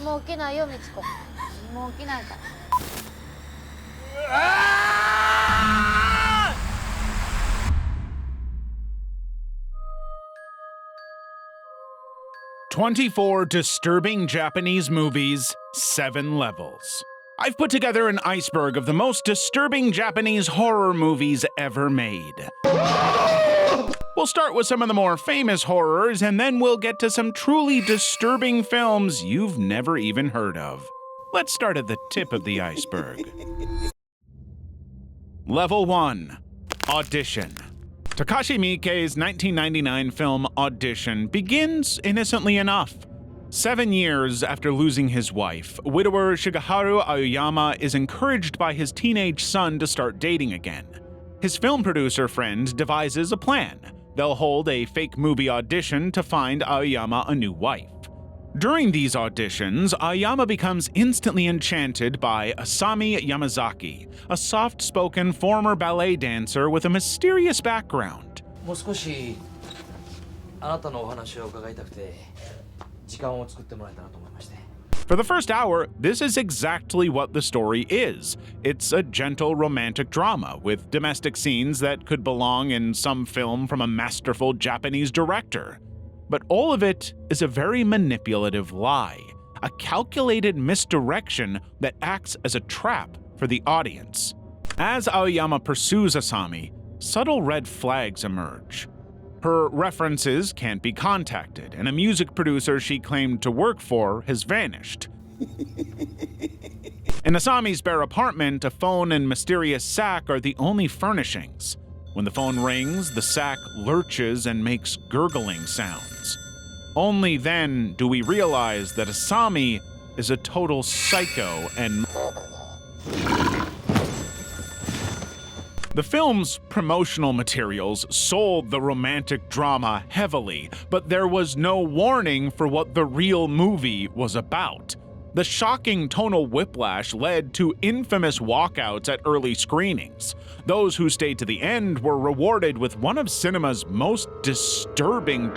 もう起きないよ、みちこ。もう起きないから。24 disturbing Japanese movies, 7 levels. I've put together an iceberg of the most disturbing Japanese horror movies ever made. We'll start with some of the more famous horrors, and then we'll get to some truly disturbing films you've never even heard of. Let's start at the tip of the iceberg. Level 1. Audition. Takashi Miike's 1999 film Audition begins innocently enough. 7 years after losing his wife, widower Shigeharu Aoyama is encouraged by his teenage son to start dating again. His film producer friend devises a plan. They'll hold a fake movie audition to find Aoyama a new wife. During these auditions, Aoyama becomes instantly enchanted by Asami Yamazaki, a soft-spoken former ballet dancer with a mysterious background. もう少しあなたのお話を伺いたくて時間を作ってもらえたらと思いまして。 For the first hour, this is exactly what the story is. It's a gentle romantic drama with domestic scenes that could belong in some film from a masterful Japanese director. But all of it is a very manipulative lie, a calculated misdirection that acts as a trap for the audience. As Aoyama pursues Asami, subtle red flags emerge. Her references can't be contacted, and a music producer she claimed to work for has vanished. In Asami's bare apartment, a phone and mysterious sack are the only furnishings. When the phone rings, the sack lurches and makes gurgling sounds. Only then do we realize that Asami is a total psycho and... The film's promotional materials sold the romantic drama heavily, but there was no warning for what the real movie was about. The shocking tonal whiplash led to infamous walkouts at early screenings. Those who stayed to the end were rewarded with one of cinema's most disturbing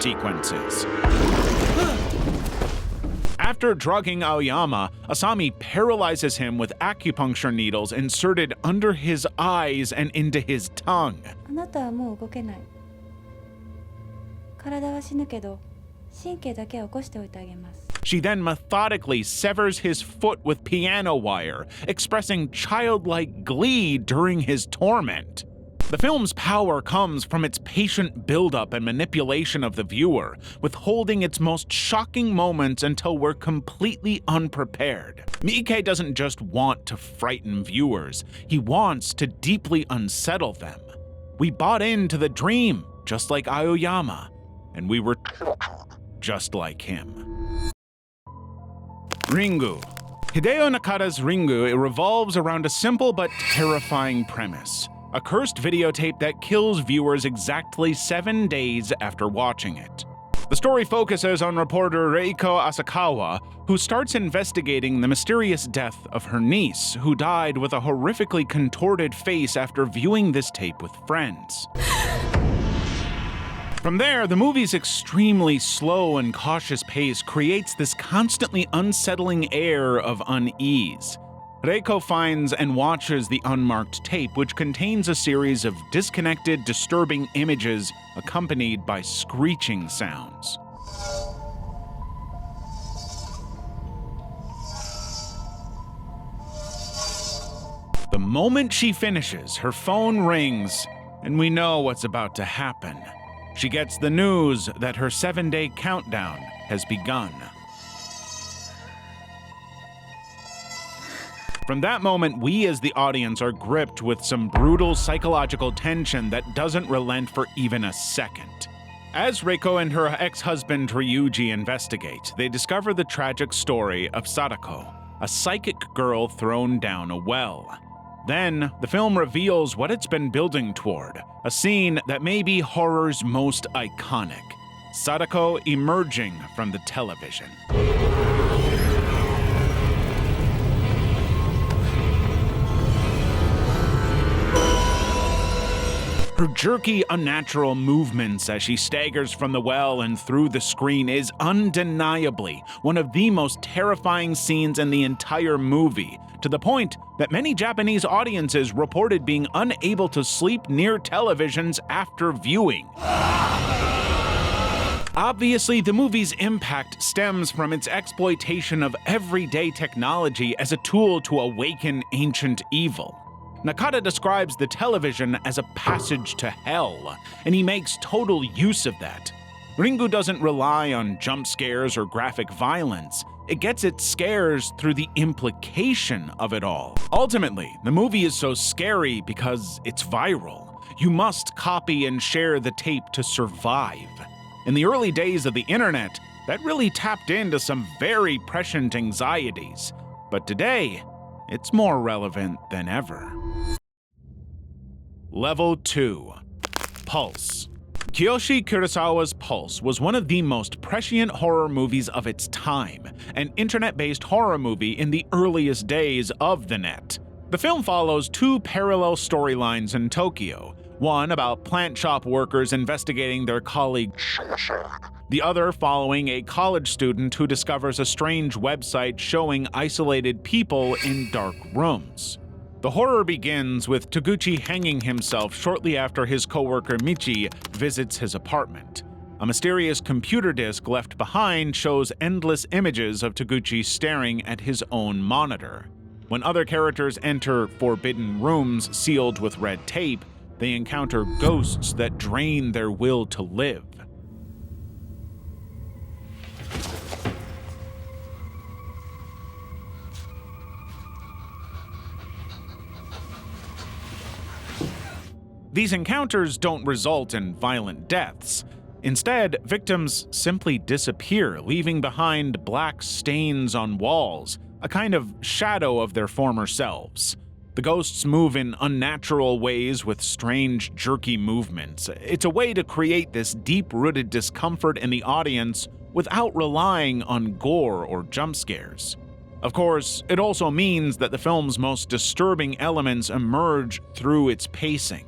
sequences. After drugging Aoyama, Asami paralyzes him with acupuncture needles inserted under his eyes and into his tongue. あなたはもう動けない。体は死ぬけど、神経だけは起こしておいてあげます。 She then methodically severs his foot with piano wire, expressing childlike glee during his torment. The film's power comes from its patient buildup and manipulation of the viewer, withholding its most shocking moments until we're completely unprepared. Miike doesn't just want to frighten viewers, he wants to deeply unsettle them. We bought into the dream, just like Aoyama, and we were just like him. Ringu. Hideo Nakata's Ringu revolves around a simple but terrifying premise. A cursed videotape that kills viewers exactly 7 days after watching it. The story focuses on reporter Reiko Asakawa, who starts investigating the mysterious death of her niece, who died with a horrifically contorted face after viewing this tape with friends. From there, the movie's extremely slow and cautious pace creates this constantly unsettling air of unease. Reiko finds and watches the unmarked tape, which contains a series of disconnected, disturbing images accompanied by screeching sounds. The moment she finishes, her phone rings, and we know what's about to happen. She gets the news that her 7-day countdown has begun. From that moment, we as the audience are gripped with some brutal psychological tension that doesn't relent for even a second. As Reiko and her ex-husband Ryuji investigate, they discover the tragic story of Sadako, a psychic girl thrown down a well. Then, the film reveals what it's been building toward, a scene that may be horror's most iconic: Sadako emerging from the television. Her jerky, unnatural movements as she staggers from the well and through the screen is undeniably one of the most terrifying scenes in the entire movie, to the point that many Japanese audiences reported being unable to sleep near televisions after viewing. Obviously, the movie's impact stems from its exploitation of everyday technology as a tool to awaken ancient evil. Nakata describes the television as a passage to hell, and he makes total use of that. Ringu doesn't rely on jump scares or graphic violence. It gets its scares through the implication of it all. Ultimately, the movie is so scary because it's viral. You must copy and share the tape to survive. In the early days of the internet, that really tapped into some very prescient anxieties. But today, it's more relevant than ever. Level 2. Pulse. Kiyoshi Kurosawa's Pulse was one of the most prescient horror movies of its time, an internet-based horror movie in the earliest days of the net. The film follows two parallel storylines in Tokyo, one about plant shop workers investigating their colleague, the other following a college student who discovers a strange website showing isolated people in dark rooms. The horror begins with Taguchi hanging himself shortly after his coworker Michi visits his apartment. A mysterious computer disk left behind shows endless images of Taguchi staring at his own monitor. When other characters enter forbidden rooms sealed with red tape, they encounter ghosts that drain their will to live. These encounters don't result in violent deaths. Instead, victims simply disappear, leaving behind black stains on walls, a kind of shadow of their former selves. The ghosts move in unnatural ways with strange, jerky movements. It's a way to create this deep-rooted discomfort in the audience without relying on gore or jump scares. Of course, it also means that the film's most disturbing elements emerge through its pacing.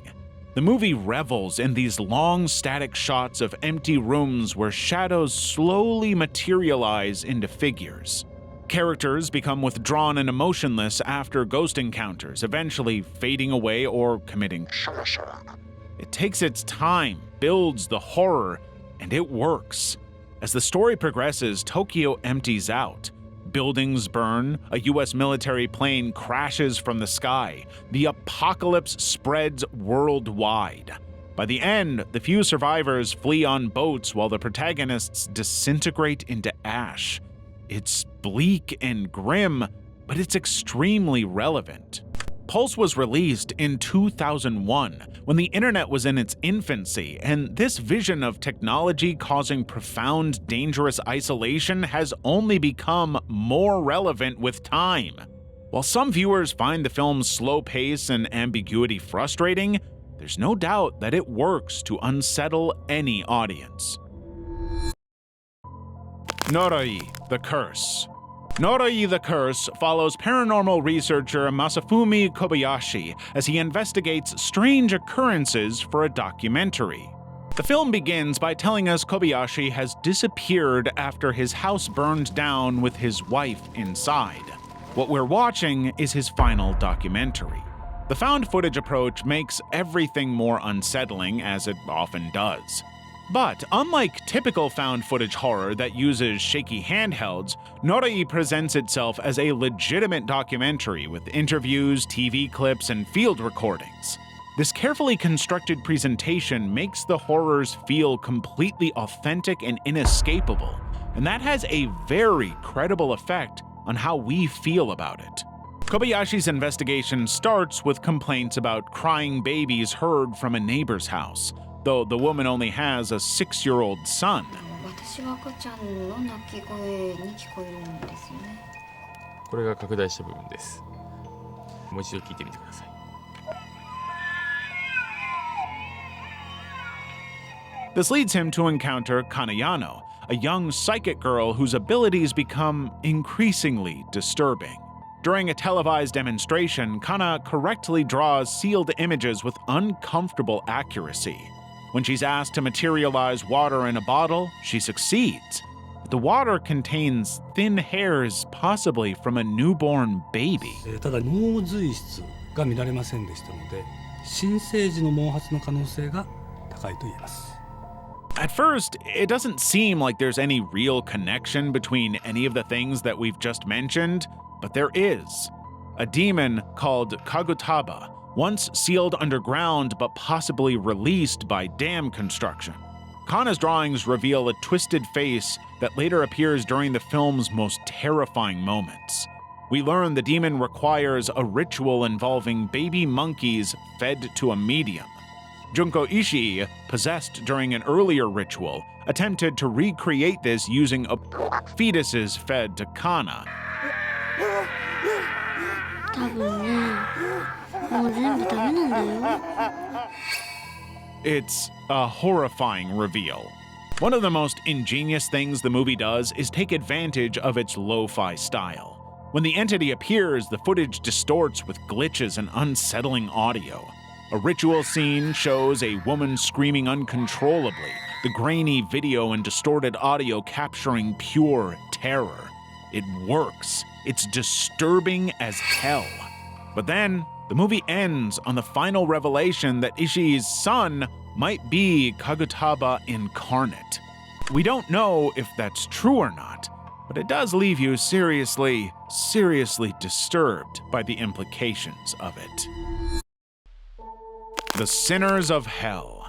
The movie revels in these long, static shots of empty rooms where shadows slowly materialize into figures. Characters become withdrawn and emotionless after ghost encounters, eventually fading away or committing suicide. It takes its time, builds the horror, and it works. As the story progresses, Tokyo empties out. Buildings burn, a US military plane crashes from the sky, the apocalypse spreads worldwide. By the end, the few survivors flee on boats while the protagonists disintegrate into ash. It's bleak and grim, but it's extremely relevant. Pulse was released in 2001, when the internet was in its infancy, and this vision of technology causing profound, dangerous isolation has only become more relevant with time. While some viewers find the film's slow pace and ambiguity frustrating, there's no doubt that it works to unsettle any audience. Noroi, the Curse. Noroi the Curse follows paranormal researcher Masafumi Kobayashi as he investigates strange occurrences for a documentary. The film begins by telling us Kobayashi has disappeared after his house burned down with his wife inside. What we're watching is his final documentary. The found footage approach makes everything more unsettling, as it often does. But unlike typical found footage horror that uses shaky handhelds, Noroi presents itself as a legitimate documentary with interviews, TV clips, and field recordings. This carefully constructed presentation makes the horrors feel completely authentic and inescapable, and that has a very credible effect on how we feel about it. Kobayashi's investigation starts with complaints about crying babies heard from a neighbor's house, though the woman only has a 6-year-old son. 私は赤ちゃんの泣き声に聞こえるんですよね。これが拡大した部分です。もう一度聞いてみてください。This leads him to encounter Kanayano, a young psychic girl whose abilities become increasingly disturbing. During a televised demonstration, Kana correctly draws sealed images with uncomfortable accuracy. When she's asked to materialize water in a bottle, she succeeds. But the water contains thin hairs, possibly from a newborn baby. ただ脳髄質が見られませんでしたので、新生児の毛髪の可能性が高いと言えます。 At first, it doesn't seem like there's any real connection between any of the things that we've just mentioned, but there is. A demon called Kagutaba, once sealed underground but possibly released by dam construction. Kana's drawings reveal a twisted face that later appears during the film's most terrifying moments. We learn the demon requires a ritual involving baby monkeys fed to a medium. Junko Ishii, possessed during an earlier ritual, attempted to recreate this using fetuses fed to Kana. 多分ね、もう全部ダメなんだよ。 It's a horrifying reveal. One of the most ingenious things the movie does is take advantage of its lo-fi style. When the entity appears, the footage distorts with glitches and unsettling audio. A ritual scene shows a woman screaming uncontrollably, the grainy video and distorted audio capturing pure terror. It works. It's disturbing as hell. But then, the movie ends on the final revelation that Ishii's son might be Kagutaba incarnate. We don't know if that's true or not, but it does leave you seriously disturbed by the implications of it. The Sinners of Hell.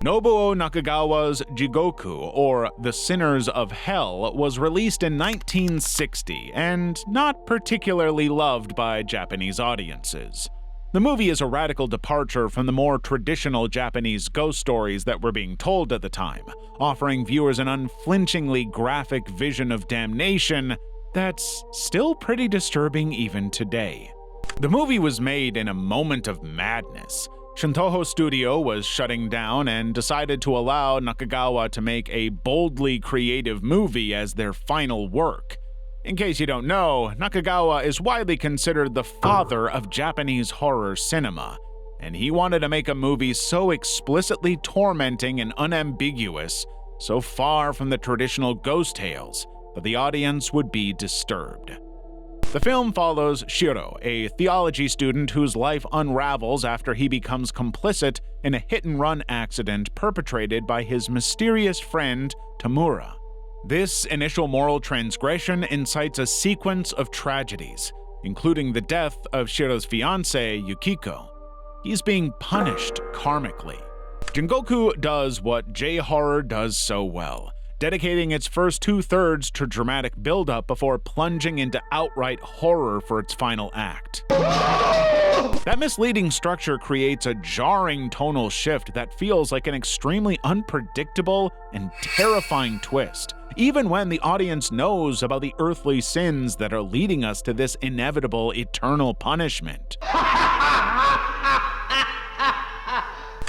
Nobuo Nakagawa's Jigoku, or The Sinners of Hell, was released in 1960 and not particularly loved by Japanese audiences. The movie is a radical departure from the more traditional Japanese ghost stories that were being told at the time, offering viewers an unflinchingly graphic vision of damnation that's still pretty disturbing even today. The movie was made in a moment of madness. Shintoho Studio was shutting down and decided to allow Nakagawa to make a boldly creative movie as their final work. In case you don't know, Nakagawa is widely considered the father of Japanese horror cinema, and he wanted to make a movie so explicitly tormenting and unambiguous, so far from the traditional ghost tales, that the audience would be disturbed. The film follows Shiro, a theology student whose life unravels after he becomes complicit in a hit-and-run accident perpetrated by his mysterious friend, Tamura. This initial moral transgression incites a sequence of tragedies, including the death of Shiro's fiancée, Yukiko. He's being punished karmically. Jingoku does what J-horror does so well, dedicating its first two-thirds to dramatic build-up before plunging into outright horror for its final act. That misleading structure creates a jarring tonal shift that feels like an extremely unpredictable and terrifying twist, even when the audience knows about the earthly sins that are leading us to this inevitable eternal punishment.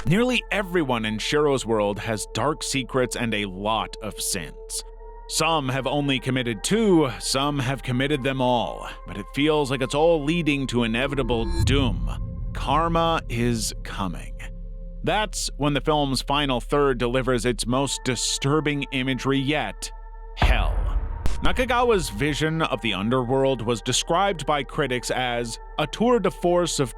Nearly everyone in Shiro's world has dark secrets and a lot of sins. Some have only committed 2, some have committed them all, but it feels like it's all leading to inevitable doom. Karma is coming. That's when the film's final third delivers its most disturbing imagery yet: hell. Nakagawa's vision of the underworld was described by critics as a tour de force of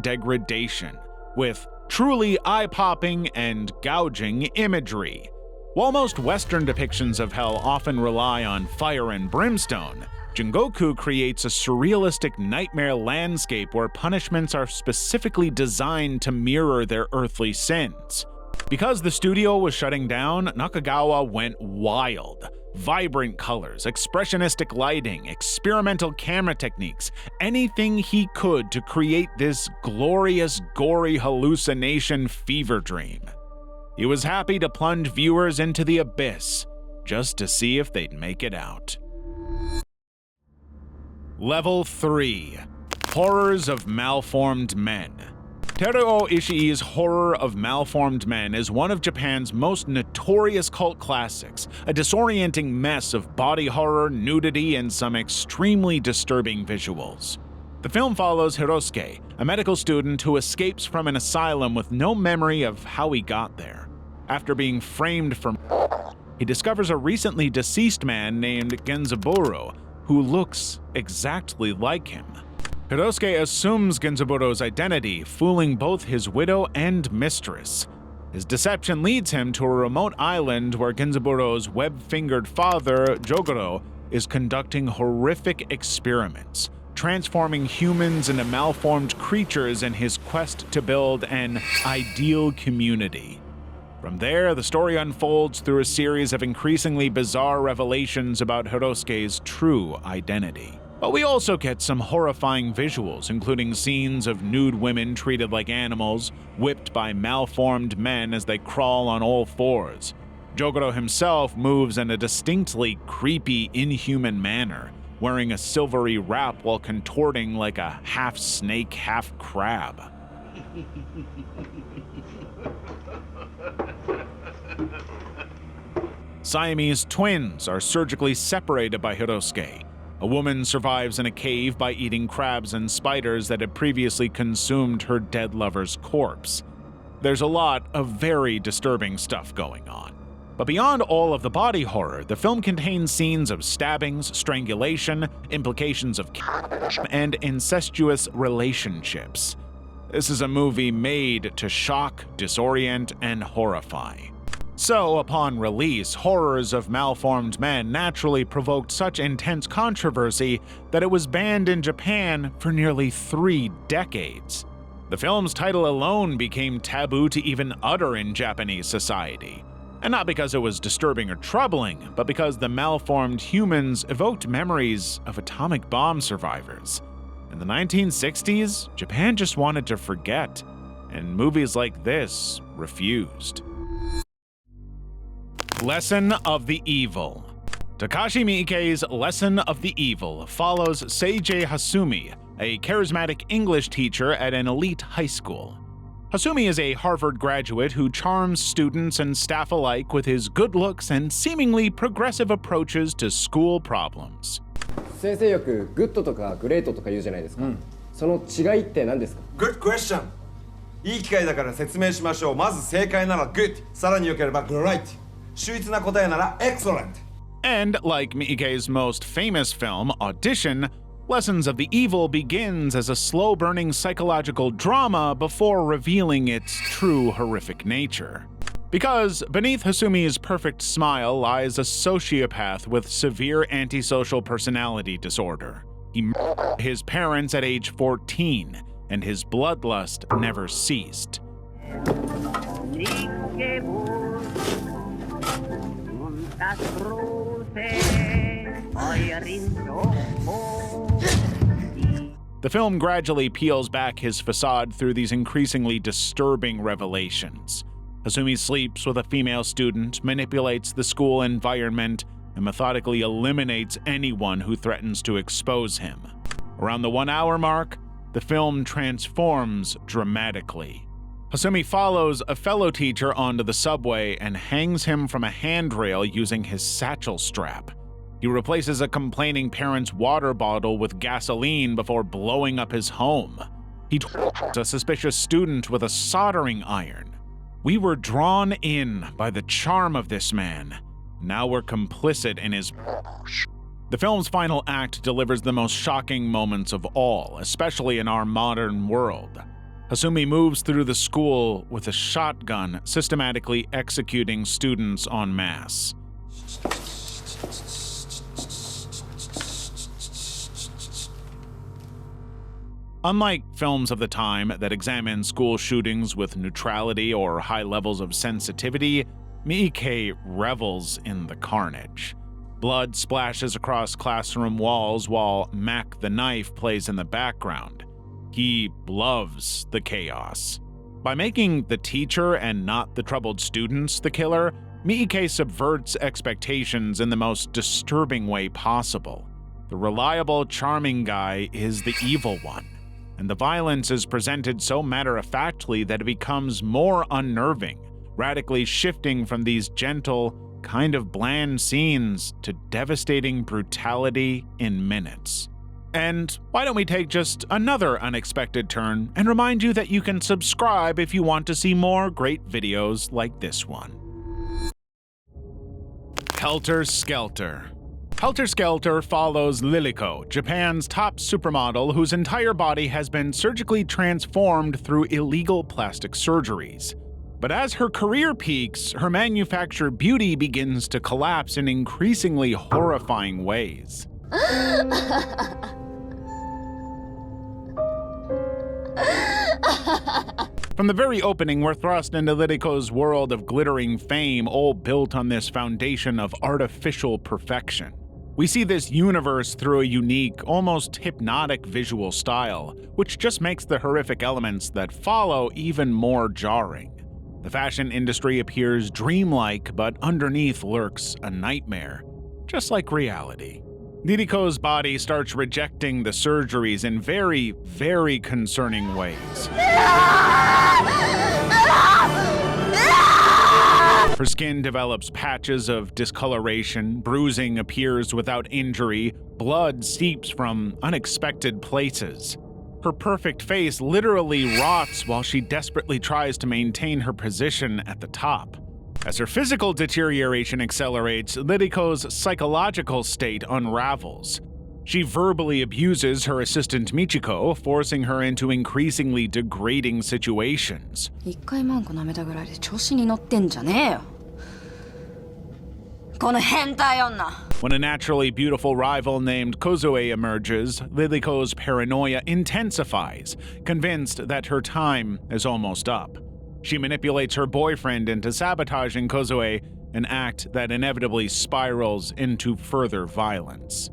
degradation, with truly eye-popping and gouging imagery. While most Western depictions of hell often rely on fire and brimstone, Jingoku creates a surrealistic nightmare landscape where punishments are specifically designed to mirror their earthly sins. Because the studio was shutting down, Nakagawa went wild. Vibrant colors, expressionistic lighting, experimental camera techniques, anything he could to create this glorious, gory hallucination fever dream. He was happy to plunge viewers into the abyss, just to see if they'd make it out. Level 3. Horrors of Malformed Men. Teruo Ishii's Horror of Malformed Men is one of Japan's most notorious cult classics, a disorienting mess of body horror, nudity, and some extremely disturbing visuals. The film follows Hirosuke, a medical student who escapes from an asylum with no memory of how he got there. After being framed for he discovers a recently deceased man named Genzaburo, who looks exactly like him. Hirosuke assumes Genzaburo's identity, fooling both his widow and mistress. His deception leads him to a remote island where Genzaburo's web-fingered father, Jogoro, is conducting horrific experiments, transforming humans into malformed creatures in his quest to build an ideal community. From there, the story unfolds through a series of increasingly bizarre revelations about Hirosuke's true identity. But we also get some horrifying visuals, including scenes of nude women treated like animals, whipped by malformed men as they crawl on all fours. Jogoro himself moves in a distinctly creepy, inhuman manner, wearing a silvery wrap while contorting like a half-snake, half-crab. Siamese twins are surgically separated by Hirosuke. A woman survives in a cave by eating crabs and spiders that had previously consumed her dead lover's corpse. There's a lot of very disturbing stuff going on. But beyond all of the body horror, the film contains scenes of stabbings, strangulation, implications of and incestuous relationships. This is a movie made to shock, disorient, and horrify. So, upon release, Horrors of Malformed Men naturally provoked such intense controversy that it was banned in Japan for nearly 3 decades. The film's title alone became taboo to even utter in Japanese society. And not because it was disturbing or troubling, but because the malformed humans evoked memories of atomic bomb survivors. In the 1960s, Japan just wanted to forget, and movies like this refused. Lesson of the Evil. Takashi Miike's Lesson of the Evil follows Seiji Hasumi, a charismatic English teacher at an elite high school. Hasumi is a Harvard graduate who charms students and staff alike with his good looks and seemingly progressive approaches to school problems. 先生よくグッドとかグレートとか言うじゃないですか。その違いって何ですか？ Good question. いい機会だから説明しましょう。まず正解なら good、さらに良ければ great。秀逸な答えなら excellent。 And like Miike's most famous film, Audition, Lessons of the Evil begins as a slow-burning psychological drama before revealing its true horrific nature. Because beneath Hasumi's perfect smile lies a sociopath with severe antisocial personality disorder. He murdered his parents at age 14, and his bloodlust never ceased. The film gradually peels back his facade through these increasingly disturbing revelations. Hasumi sleeps with a female student, manipulates the school environment, and methodically eliminates anyone who threatens to expose him. Around the 1-hour mark, the film transforms dramatically. Hasumi follows a fellow teacher onto the subway and hangs him from a handrail using his satchel strap. He replaces a complaining parent's water bottle with gasoline before blowing up his home. He tortures a suspicious student with a soldering iron. We were drawn in by the charm of this man. Now we're complicit in his murders. The film's final act delivers the most shocking moments of all, especially in our modern world. Hasumi moves through the school with a shotgun, systematically executing students en masse. Unlike films of the time that examine school shootings with neutrality or high levels of sensitivity, Miike revels in the carnage. Blood splashes across classroom walls while Mac the Knife plays in the background. He loves the chaos. By making the teacher and not the troubled students the killer, Miike subverts expectations in the most disturbing way possible. The reliable, charming guy is the evil one. and the violence is presented so matter-of-factly that it becomes more unnerving, radically shifting from these gentle, kind of bland scenes to devastating brutality in minutes. And why don't we take just another unexpected turn and remind you that you can subscribe if you want to see more great videos like this one. Helter Skelter. Helter Skelter follows Liliko, Japan's top supermodel whose entire body has been surgically transformed through illegal plastic surgeries. But as her career peaks, her manufactured beauty begins to collapse in increasingly horrifying ways. From the very opening, we're thrust into Lidiko's world of glittering fame, all built on this foundation of artificial perfection. We see this universe through a unique, almost hypnotic visual style, which just makes the horrific elements that follow even more jarring. The fashion industry appears dreamlike, but underneath lurks a nightmare, just like reality. Lidiko's body starts rejecting the surgeries in very, very concerning ways. Her skin develops patches of discoloration, bruising appears without injury, blood seeps from unexpected places. Her perfect face literally rots while she desperately tries to maintain her position at the top. As her physical deterioration accelerates, Lidiko's psychological state unravels. She verbally abuses her assistant Michiko, forcing her into increasingly degrading situations. 一回マンコ舐めたぐらいで調子に乗ってんじゃねえよ。この変態女。 When a naturally beautiful rival named Kozue emerges, Lidiko's paranoia intensifies, convinced that her time is almost up. She manipulates her boyfriend into sabotaging Kozue, an act that inevitably spirals into further violence.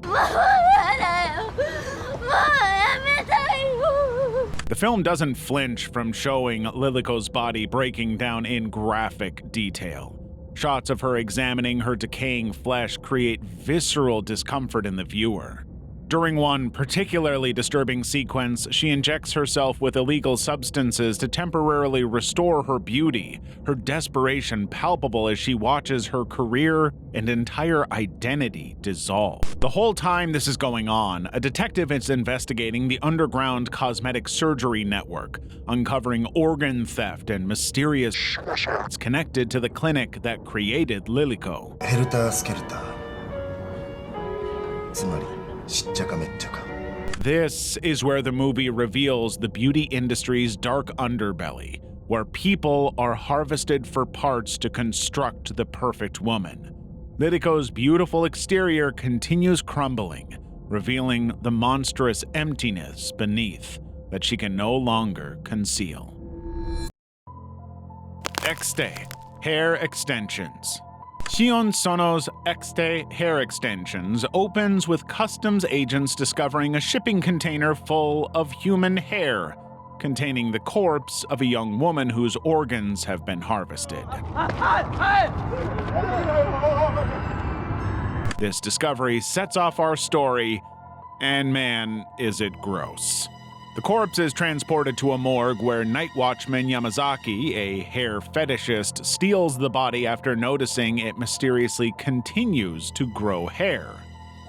The film doesn't flinch from showing Lidiko's body breaking down in graphic detail. Shots of her examining her decaying flesh create visceral discomfort in the viewer. During one particularly disturbing sequence, she injects herself with illegal substances to temporarily restore her beauty, her desperation palpable as she watches her career and entire identity dissolve. The whole time this is going on, a detective is investigating the underground cosmetic surgery network, uncovering organ theft and mysterious connected to the clinic that created Liliko. ヘルタースケルターつまり This is where the movie reveals the beauty industry's dark underbelly, where people are harvested for parts to construct the perfect woman. Lidiko's beautiful exterior continues crumbling, revealing the monstrous emptiness beneath that she can no longer conceal. Exte, hair extensions. Shion Sono's Exte hair extensions opens with customs agents discovering a shipping container full of human hair, containing the corpse of a young woman whose organs have been harvested. This discovery sets off our story, and man, is it gross. The corpse is transported to a morgue where night watchman Yamazaki, a hair fetishist, steals the body after noticing it mysteriously continues to grow hair.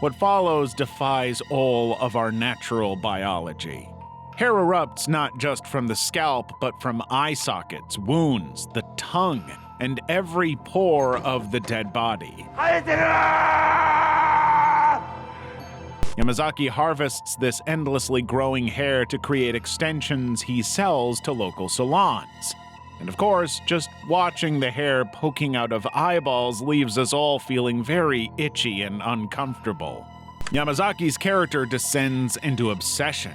What follows defies all of our natural biology. Hair erupts not just from the scalp, but from eye sockets, wounds, the tongue, and every pore of the dead body. Yamazaki harvests this endlessly growing hair to create extensions he sells to local salons. And of course, just watching the hair poking out of eyeballs leaves us all feeling very itchy and uncomfortable. Yamazaki's character descends into obsession.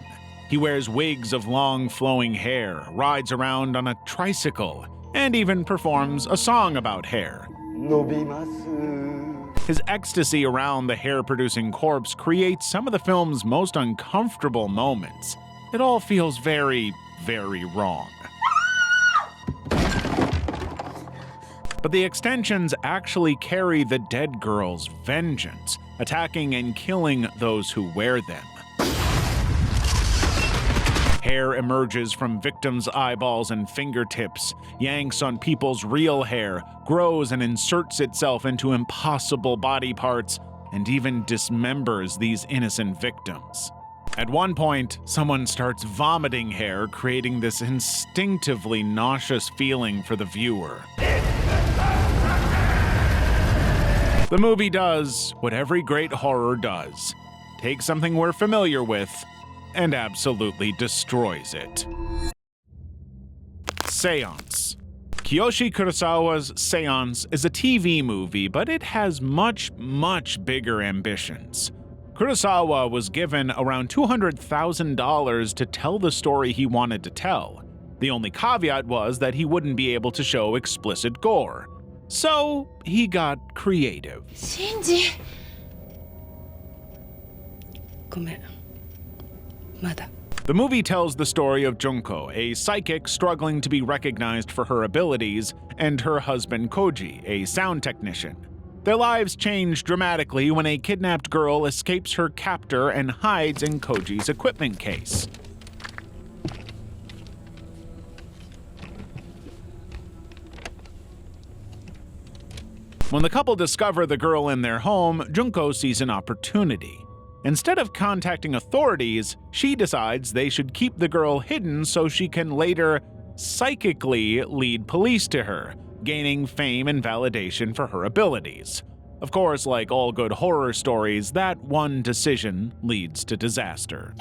He wears wigs of long flowing hair, rides around on a tricycle, and even performs a song about hair. His ecstasy around the hair-producing corpse creates some of the film's most uncomfortable moments. It all feels very, very wrong. But the extensions actually carry the dead girl's vengeance, attacking and killing those who wear them. Hair emerges from victims' eyeballs and fingertips, yanks on people's real hair, grows and inserts itself into impossible body parts, and even dismembers these innocent victims. At one point, someone starts vomiting hair, creating this instinctively nauseous feeling for the viewer. The movie does what every great horror does: take something we're familiar with and absolutely destroys it. Seance. Kiyoshi Kurosawa's Seance is a TV movie, but it has much, much bigger ambitions. Kurosawa was given around $200,000 to tell the story he wanted to tell. The only caveat was that he wouldn't be able to show explicit gore. So he got creative. シンジごめんまだ The movie tells the story of Junko, a psychic struggling to be recognized for her abilities, and her husband Koji, a sound technician. Their lives change dramatically when a kidnapped girl escapes her captor and hides in Koji's equipment case. When the couple discover the girl in their home, Junko sees an opportunity. Instead of contacting authorities, she decides they should keep the girl hidden so she can later psychically lead police to her, gaining fame and validation for her abilities. Of course, like all good horror stories, that one decision leads to disaster.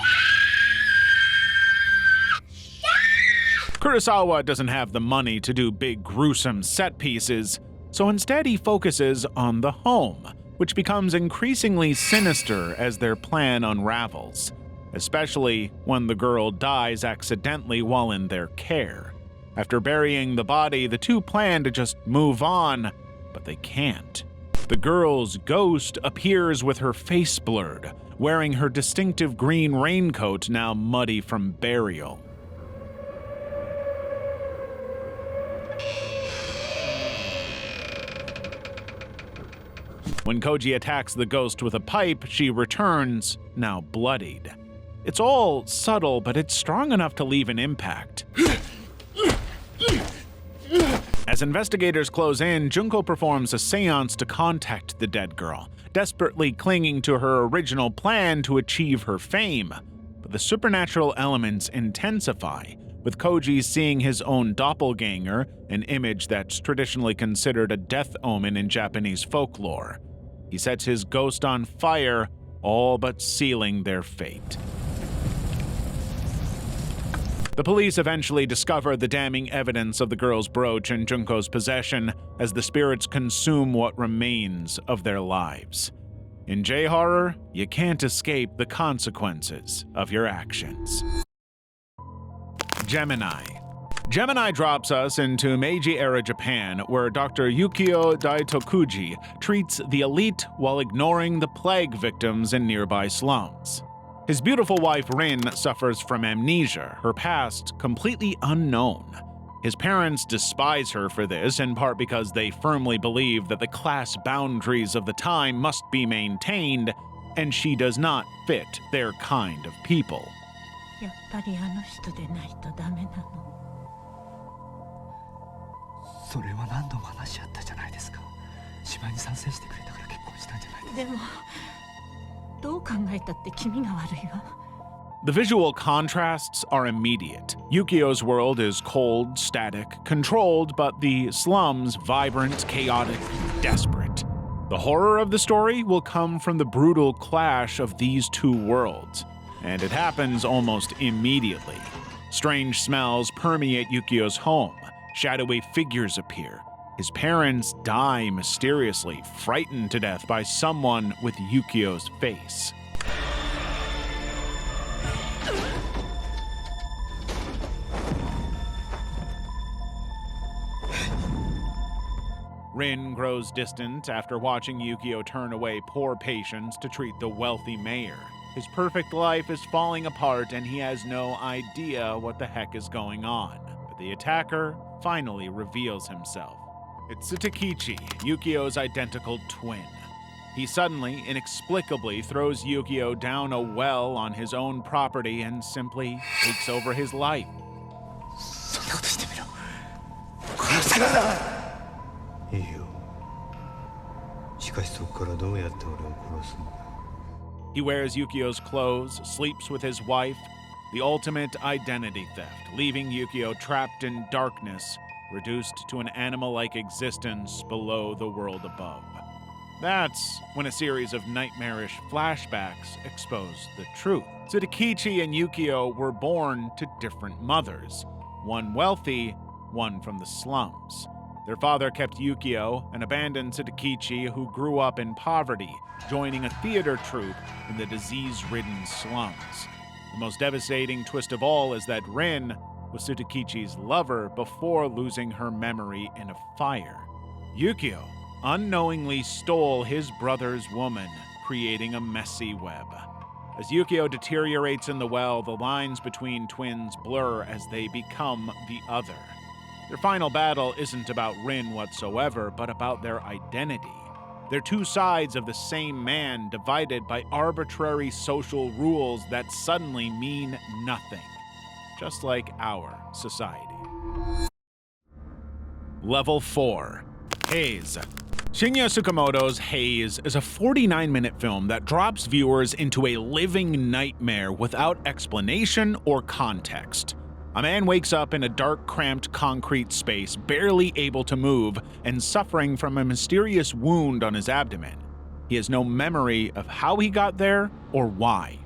Kurosawa doesn't have the money to do big, gruesome set pieces, so instead he focuses on the home, which becomes increasingly sinister as their plan unravels, especially when the girl dies accidentally while in their care. After burying the body, the two plan to just move on, but they can't. The girl's ghost appears with her face blurred, wearing her distinctive green raincoat now muddy from burial. When Koji attacks the ghost with a pipe, she returns, now bloodied. It's all subtle, but it's strong enough to leave an impact. As investigators close in, Junko performs a seance to contact the dead girl, desperately clinging to her original plan to achieve her fame. But the supernatural elements intensify, with Koji seeing his own doppelganger, an image that's traditionally considered a death omen in Japanese folklore. He sets his ghost on fire, all but sealing their fate. The police eventually discover the damning evidence of the girl's brooch in Junko's possession as the spirits consume what remains of their lives. In J-horror, you can't escape the consequences of your actions. Gemini. Gemini drops us into Meiji-era Japan, where Dr. Yukio Daitokuji treats the elite while ignoring the plague victims in nearby slums. His beautiful wife Rin suffers from amnesia, her past completely unknown. His parents despise her for this, in part because they firmly believe that the class boundaries of the time must be maintained, and she does not fit their kind of people. やっぱりあの人でないとダメなの。それは何度も話し合ったじゃないですか。芝居に賛成してくれたから結婚したんじゃないですか。でもどう考えたって気味が悪いわ。 The visual contrasts are immediate. Yukio's world is cold, static, controlled, but the slums vibrant, chaotic, desperate. The horror of the story will come from the brutal clash of these two worlds, and it happens almost immediately. Strange smells permeate Yukio's home. Shadowy figures appear. His parents die mysteriously, frightened to death by someone with Yukio's face. Rin grows distant after watching Yukio turn away poor patients to treat the wealthy mayor. His perfect life is falling apart and he has no idea what the heck is going on. But the attacker finally reveals himself. It's Takechi, Yukio's identical twin. He suddenly, inexplicably throws Yukio down a well on his own property and simply takes over his life. そんなことしてみろ殺すからいいよしかしそこからどうやって俺を殺すんだ He wears Yukio's clothes, sleeps with his wife, the ultimate identity theft, leaving Yukio trapped in darkness, reduced to an animal-like existence below the world above. That's when a series of nightmarish flashbacks expose the truth. Tsudakichi and Yukio were born to different mothers, one wealthy, one from the slums. Their father kept Yukio and abandoned Tsudakichi, who grew up in poverty, joining a theater troupe in the disease-ridden slums. The most devastating twist of all is that Rin was Tsudakichi's lover before losing her memory in a fire. Yukio unknowingly stole his brother's woman, creating a messy web. As Yukio deteriorates in the well, the lines between twins blur as they become the other. Their final battle isn't about Rin whatsoever, but about their identity. They're two sides of the same man, divided by arbitrary social rules that suddenly mean nothing, just like our society. Level 4. Haze. Shinya Tsukamoto's Haze is a 49-minute film that drops viewers into a living nightmare without explanation or context. A man wakes up in a dark, cramped concrete space, barely able to move, and suffering from a mysterious wound on his abdomen. He has no memory of how he got there or why.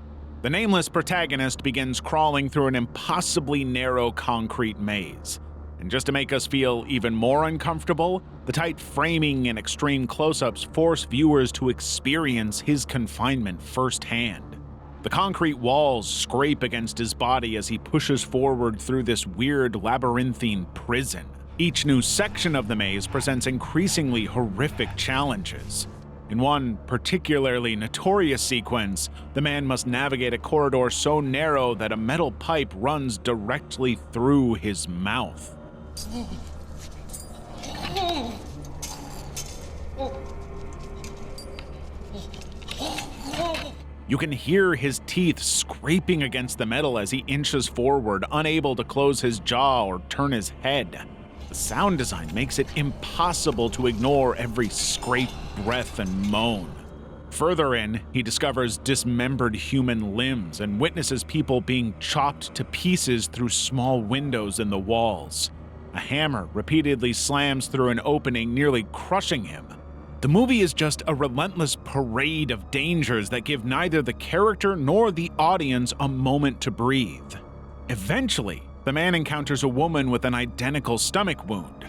The nameless protagonist begins crawling through an impossibly narrow concrete maze. And just to make us feel even more uncomfortable, the tight framing and extreme close-ups force viewers to experience his confinement firsthand. The concrete walls scrape against his body as he pushes forward through this weird labyrinthine prison. Each new section of the maze presents increasingly horrific challenges. In one particularly notorious sequence, the man must navigate a corridor so narrow that a metal pipe runs directly through his mouth. You can hear his teeth scraping against the metal as he inches forward, unable to close his jaw or turn his head. The sound design makes it impossible to ignore every scrape, breath, and moan. Further in, he discovers dismembered human limbs and witnesses people being chopped to pieces through small windows in the walls. A hammer repeatedly slams through an opening, nearly crushing him. The movie is just a relentless parade of dangers that give neither the character nor the audience a moment to breathe. Eventually, the man encounters a woman with an identical stomach wound.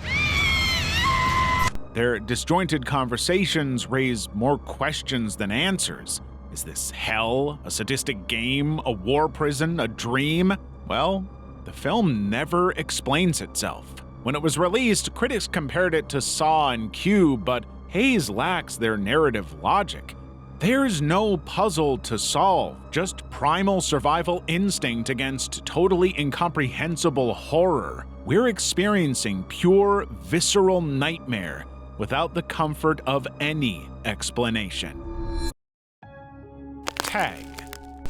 Their disjointed conversations raise more questions than answers. Is this hell, a sadistic game, a war prison, a dream? Well, the film never explains itself. When it was released, critics compared it to Saw and Cube, but Haze lacks their narrative logic. There's no puzzle to solve, just primal survival instinct against totally incomprehensible horror. We're experiencing pure, visceral nightmare without the comfort of any explanation. Tag.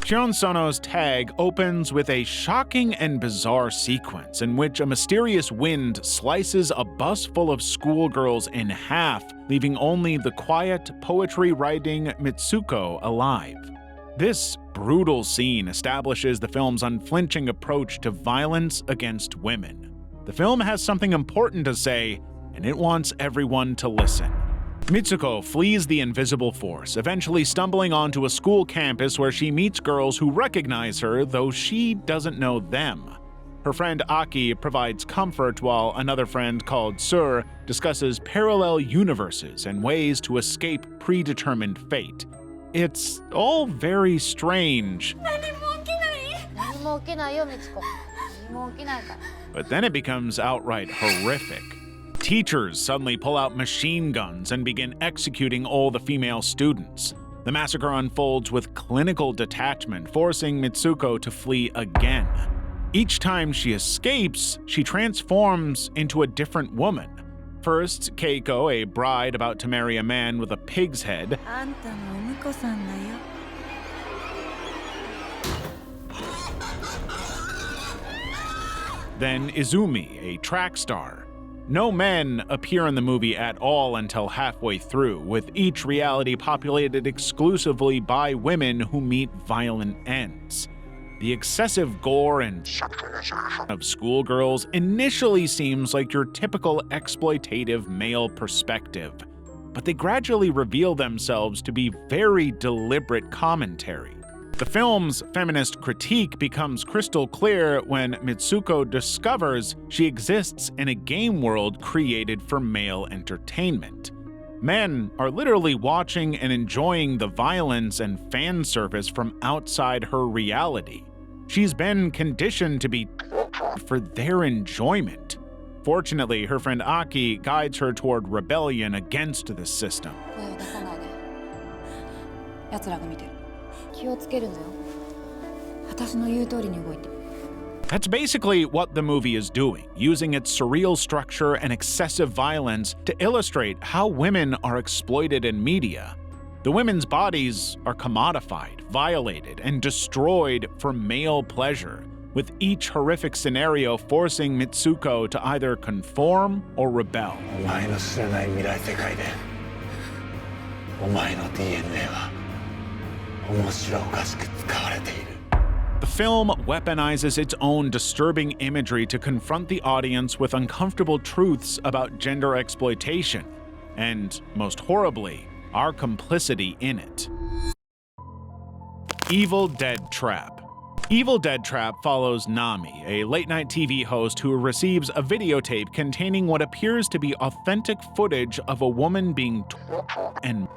Shion Sono's Tag opens with a shocking and bizarre sequence in which a mysterious wind slices a bus full of schoolgirls in half, leaving only the quiet, poetry-writing Mitsuko alive. This brutal scene establishes the film's unflinching approach to violence against women. The film has something important to say, and it wants everyone to listen. Mitsuko flees the invisible force, eventually stumbling onto a school campus where she meets girls who recognize her, though she doesn't know them. Her friend Aki provides comfort, while another friend called Sur discusses parallel universes and ways to escape predetermined fate. It's all very strange. But then it becomes outright horrific. Teachers suddenly pull out machine guns and begin executing all the female students. The massacre unfolds with clinical detachment, forcing Mitsuko to flee again. Each time she escapes, she transforms into a different woman. First, Keiko, a bride about to marry a man with a pig's head. あんたのお婿さんだよ。 Then Izumi, a track star. No men appear in the movie at all until halfway through, with each reality populated exclusively by women who meet violent ends. The excessive gore and of schoolgirls initially seems like your typical exploitative male perspective, but they gradually reveal themselves to be very deliberate commentary. The film's feminist critique becomes crystal clear when Mitsuko discovers she exists in a game world created for male entertainment. Men are literally watching and enjoying the violence and fan service from outside her reality. She's been conditioned to be for their enjoyment. Fortunately, her friend Aki guides her toward rebellion against this system. 声を出さないで。奴らが見てる。気をつけるのよ。私の言う通りに動いて。 That's basically what the movie is doing, using its surreal structure and excessive violence to illustrate how women are exploited in media. The women's bodies are commodified, violated, and destroyed for male pleasure, with each horrific scenario forcing Mitsuko to either conform or rebel. お前の知らない未来世界でお前の DNA は面白おかしく使われている。 The film weaponizes its own disturbing imagery to confront the audience with uncomfortable truths about gender exploitation, and, most horribly, our complicity in it. Evil Dead Trap. Evil Dead Trap follows Nami, a late-night TV host who receives a videotape containing what appears to be authentic footage of a woman being and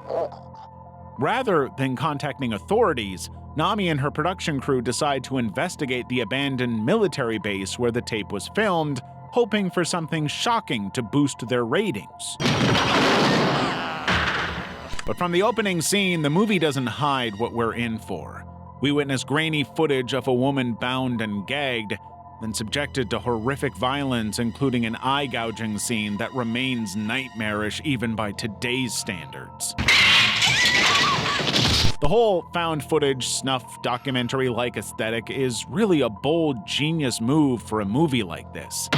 rather than contacting authorities, Nami and her production crew decide to investigate the abandoned military base where the tape was filmed, hoping for something shocking to boost their ratings. But from the opening scene, the movie doesn't hide what we're in for. We witness grainy footage of a woman bound and gagged, then subjected to horrific violence, including an eye-gouging scene that remains nightmarish even by today's standards. The whole found footage, snuff, documentary-like aesthetic is really a bold, genius move for a movie like this.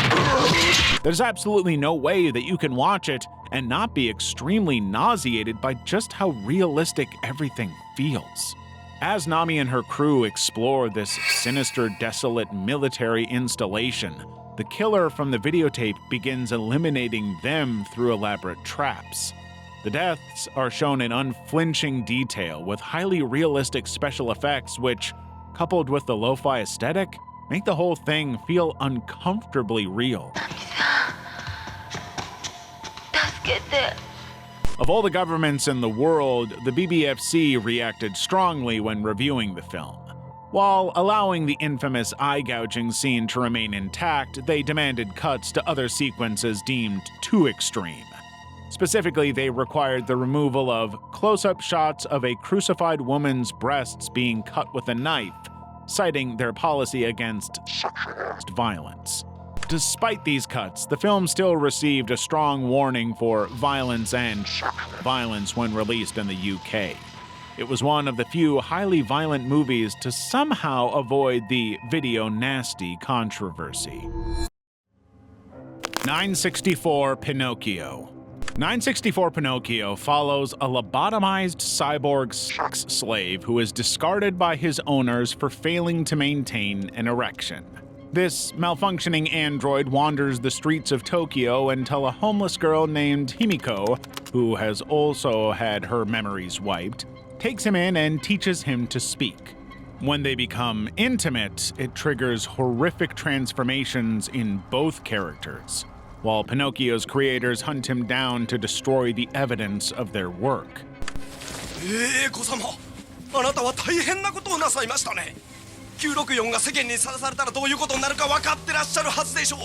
There's absolutely no way that you can watch it and not be extremely nauseated by just how realistic everything feels. As Nami and her crew explore this sinister, desolate military installation, the killer from the videotape begins eliminating them through elaborate traps. The deaths are shown in unflinching detail with highly realistic special effects which, coupled with the lo-fi aesthetic, make the whole thing feel uncomfortably real. Of all the governments in the world, the BBFC reacted strongly when reviewing the film. While allowing the infamous eye-gouging scene to remain intact, they demanded cuts to other sequences deemed too extreme. Specifically, they required the removal of close-up shots of a crucified woman's breasts being cut with a knife, citing their policy against violence. Despite these cuts, the film still received a strong warning for violence and violence when released in the UK. It was one of the few highly violent movies to somehow avoid the video nasty controversy. 964 Pinocchio. 964 Pinocchio follows a lobotomized cyborg sex slave who is discarded by his owners for failing to maintain an erection. This malfunctioning android wanders the streets of Tokyo until a homeless girl named Himiko, who has also had her memories wiped, takes him in and teaches him to speak. When they become intimate, it triggers horrific transformations in both characters, while Pinocchio's creators hunt him down to destroy the evidence of their work. 子様、あなたは大変なことをなさいましたね。964が世間にさらされたらどういうことになるか分かってらっしゃるはずでしょう。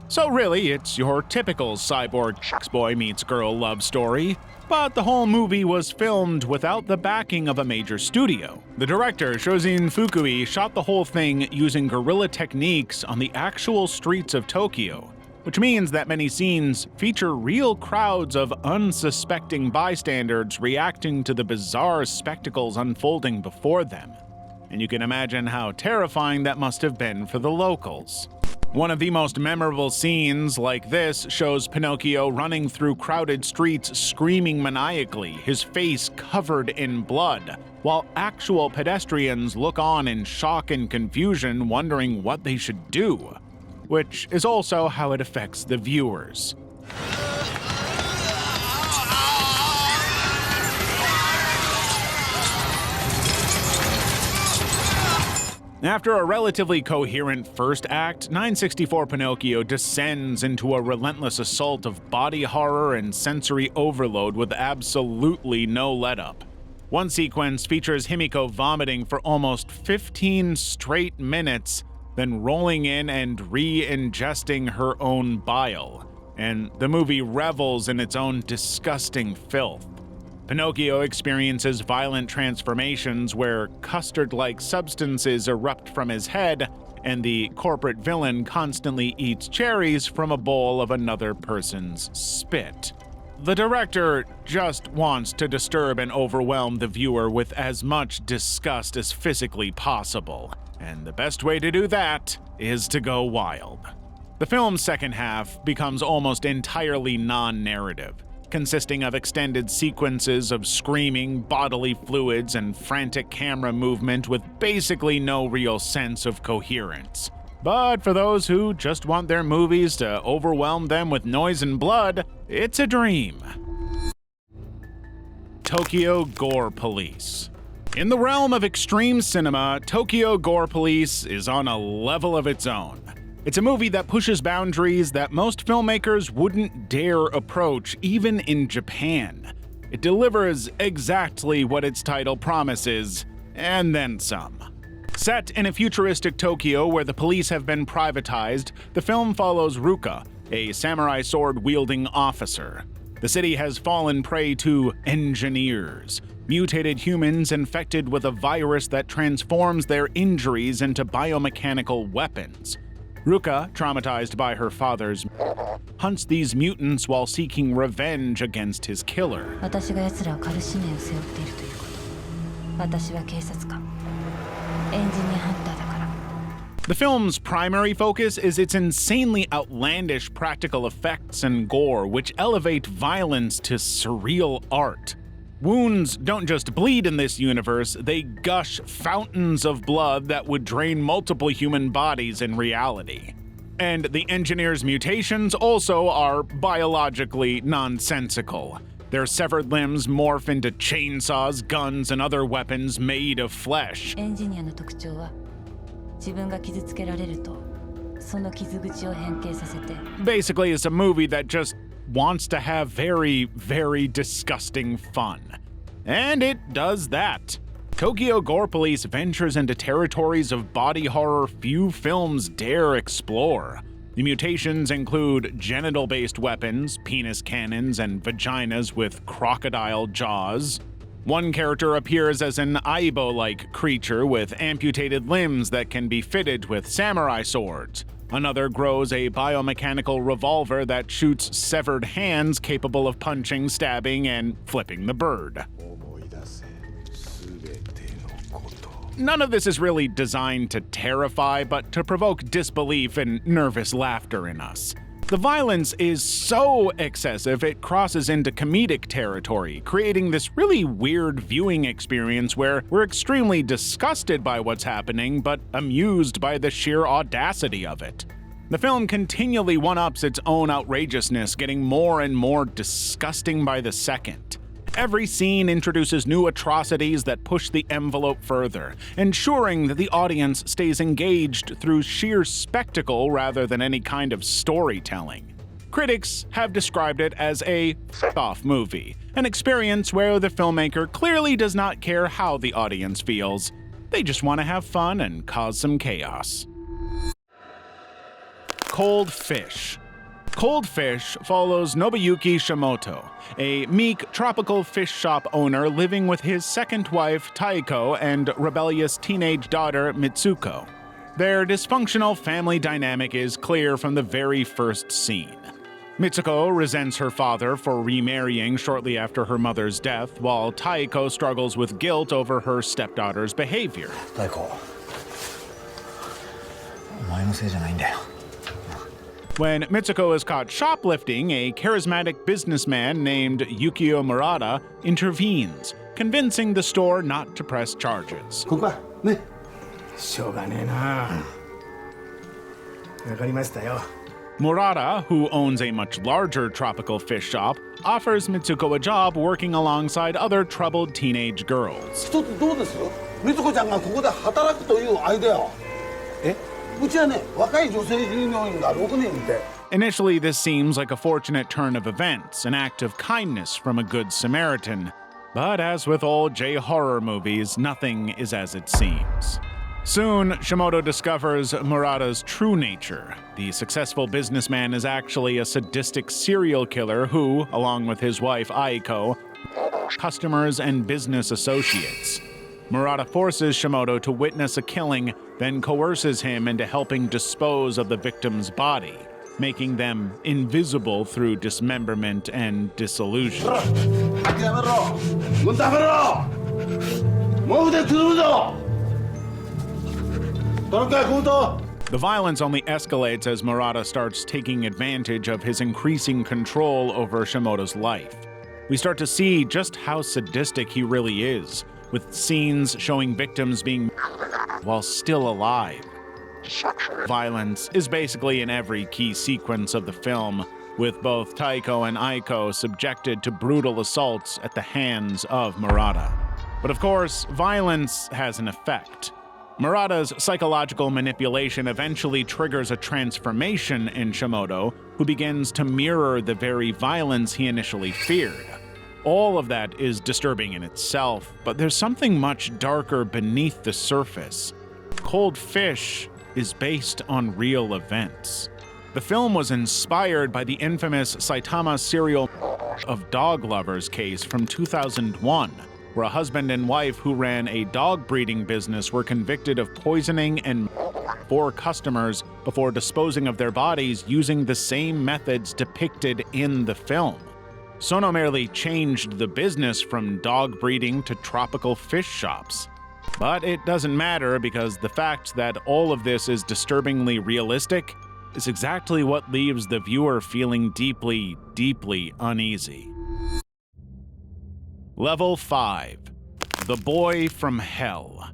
So really, it's your typical cyborg boy meets girl love story. But the whole movie was filmed without the backing of a major studio. The director, Shozin Fukui, shot the whole thing using guerrilla techniques on the actual streets of Tokyo. which means that many scenes feature real crowds of unsuspecting bystanders reacting to the bizarre spectacles unfolding before them. And you can imagine how terrifying that must have been for the locals. One of the most memorable scenes like this shows Pinocchio running through crowded streets screaming maniacally, his face covered in blood, while actual pedestrians look on in shock and confusion, wondering what they should do, which is also how it affects the viewers. After a relatively coherent first act, 964 Pinocchio descends into a relentless assault of body horror and sensory overload with absolutely no letup. One sequence features Himiko vomiting for almost 15 straight minutes, then rolling in and re-ingesting her own bile, and the movie revels in its own disgusting filth. Pinocchio experiences violent transformations where custard-like substances erupt from his head, and the corporate villain constantly eats cherries from a bowl of another person's spit. The director just wants to disturb and overwhelm the viewer with as much disgust as physically possible, and the best way to do that is to go wild. The film's second half becomes almost entirely non-narrative, consisting of extended sequences of screaming, bodily fluids, and frantic camera movement with basically no real sense of coherence. But for those who just want their movies to overwhelm them with noise and blood, it's a dream. Tokyo Gore Police. In the realm of extreme cinema, Tokyo Gore Police is on a level of its own. It's a movie that pushes boundaries that most filmmakers wouldn't dare approach, even in Japan. It delivers exactly what its title promises, and then some. Set in a futuristic Tokyo where the police have been privatized, the film follows Ruka, a samurai sword-wielding officer. The city has fallen prey to engineers, mutated humans infected with a virus that transforms their injuries into biomechanical weapons. Ruka, traumatized by her father's, hunts these mutants while seeking revenge against his killer. 私が奴らをカルシネを背負っているということ。私は警察官。エンジニアハンターだから。 The film's primary focus is its insanely outlandish practical effects and gore, which elevate violence to surreal art. Wounds don't just bleed in this universe, they gush fountains of blood that would drain multiple human bodies in reality. And the engineers' mutations also are biologically nonsensical. Their severed limbs morph into chainsaws, guns, and other weapons made of flesh. エンジニアの特徴は自分が傷つけられるとその傷口を変形させて Basically, it's a movie that just wants to have very, very disgusting fun. And it does that. Tokyo Gore Police ventures into territories of body horror few films dare explore. The mutations include genital-based weapons, penis cannons, and vaginas with crocodile jaws. One character appears as an Aibo-like creature with amputated limbs that can be fitted with samurai swords. Another grows a biomechanical revolver that shoots severed hands capable of punching, stabbing, and flipping the bird. None of this is really designed to terrify, but to provoke disbelief and nervous laughter in us. The violence is so excessive it crosses into comedic territory, creating this really weird viewing experience where we're extremely disgusted by what's happening, but amused by the sheer audacity of it. The film continually one-ups its own outrageousness, getting more and more disgusting by the second. Every scene introduces new atrocities that push the envelope further, ensuring that the audience stays engaged through sheer spectacle rather than any kind of storytelling. Critics have described it as a f***off movie, an experience where the filmmaker clearly does not care how the audience feels. They just want to have fun and cause some chaos. Cold Fish. Cold Fish follows Nobuyuki Shimoto, a meek tropical fish shop owner living with his second wife Taiko and rebellious teenage daughter Mitsuko. Their dysfunctional family dynamic is clear from the very first scene. Mitsuko resents her father for remarrying shortly after her mother's death, while Taiko struggles with guilt over her stepdaughter's behavior. 太子、お前のせいじゃないんだよ。 When Mitsuko is caught shoplifting, a charismatic businessman named Yukio Murata intervenes, convincing the store not to press charges. ここはね、しょうがねえな。わかりましたよ。 Murata, who owns a much larger tropical fish shop, offers Mitsuko a job working alongside other troubled teenage girls. 一つどうです？美津子ちゃんがここで働くというアイデアを。うちはね、若い女性従業員が6人いて。 Initially, this seems like a fortunate turn of events, an act of kindness from a good Samaritan. But as with all J-horror movies, nothing is as it seems. Soon, Shimoto discovers Murata's true nature. The successful businessman is actually a sadistic serial killer who, along with his wife Aiko, customers and business associates. Murata forces Shimoto to witness a killing, then coerces him into helping dispose of the victim's body, making them invisible through dismemberment and dissolution. The violence only escalates as Murata starts taking advantage of his increasing control over Shimoto's life. We start to see just how sadistic he really is, with scenes showing victims being while still alive. Violence is basically in every key sequence of the film, with both Taiko and Aiko subjected to brutal assaults at the hands of Murata. But of course, violence has an effect. Murata's psychological manipulation eventually triggers a transformation in Shimoto, who begins to mirror the very violence he initially feared. All of that is disturbing in itself, but there's something much darker beneath the surface. Cold Fish is based on real events. The film was inspired by the infamous Saitama serial of dog lovers case from 2001, where a husband and wife who ran a dog breeding business were convicted of poisoning and 4 customers before disposing of their bodies using the same methods depicted in the film. Sono merely changed the business from dog breeding to tropical fish shops. But it doesn't matter because the fact that all of this is disturbingly realistic is exactly what leaves the viewer feeling deeply, deeply uneasy. Level 5. The Boy from Hell.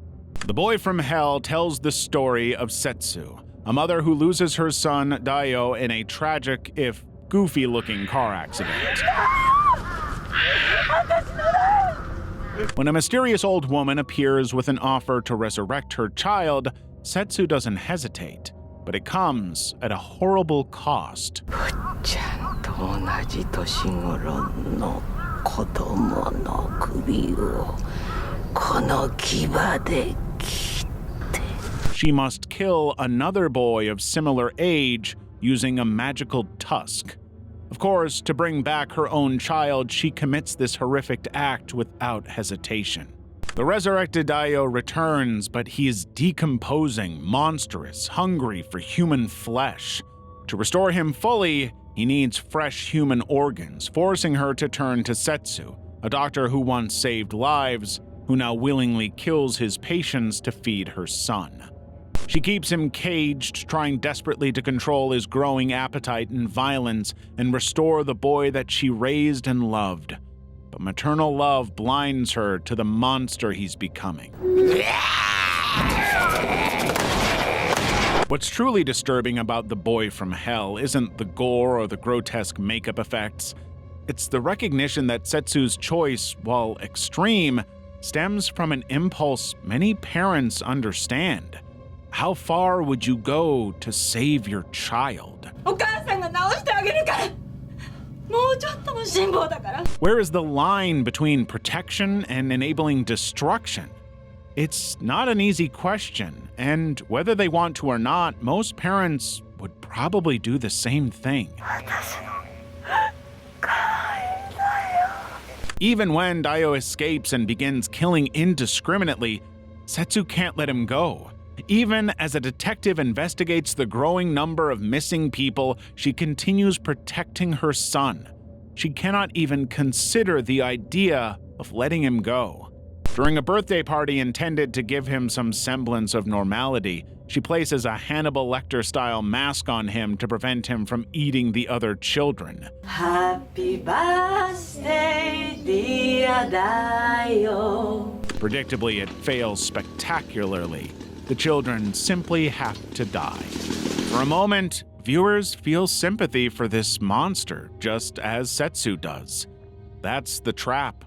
The Boy from Hell tells the story of Setsu, a mother who loses her son Daio in a tragic, if goofy-looking car accident. When a mysterious old woman appears with an offer to resurrect her child, Setsu doesn't hesitate, but it comes at a horrible cost. She must kill another boy of similar age using a magical tusk. Of course, to bring back her own child, she commits this horrific act without hesitation. The resurrected Daio returns, but he is decomposing, monstrous, hungry for human flesh. To restore him fully, he needs fresh human organs, forcing her to turn to Setsu, a doctor who once saved lives, who now willingly kills his patients to feed her son. She keeps him caged, trying desperately to control his growing appetite and violence and restore the boy that she raised and loved. But maternal love blinds her to the monster he's becoming. What's truly disturbing about The Boy from Hell isn't the gore or the grotesque makeup effects. It's the recognition that Setsu's choice, while extreme, stems from an impulse many parents understand. How far would you go to save your child? Where is the line between protection and enabling destruction? It's not an easy question, and whether they want to or not, most parents would probably do the same thing. Even when Daio escapes and begins killing indiscriminately, Setsu can't let him go. Even as a detective investigates the growing number of missing people, she continues protecting her son. She cannot even consider the idea of letting him go. During a birthday party intended to give him some semblance of normality, she places a Hannibal Lecter-style mask on him to prevent him from eating the other children. Happy birthday, dear Dio. Predictably, it fails spectacularly. The children simply have to die. For a moment, viewers feel sympathy for this monster, just as Setsu does. That's the trap.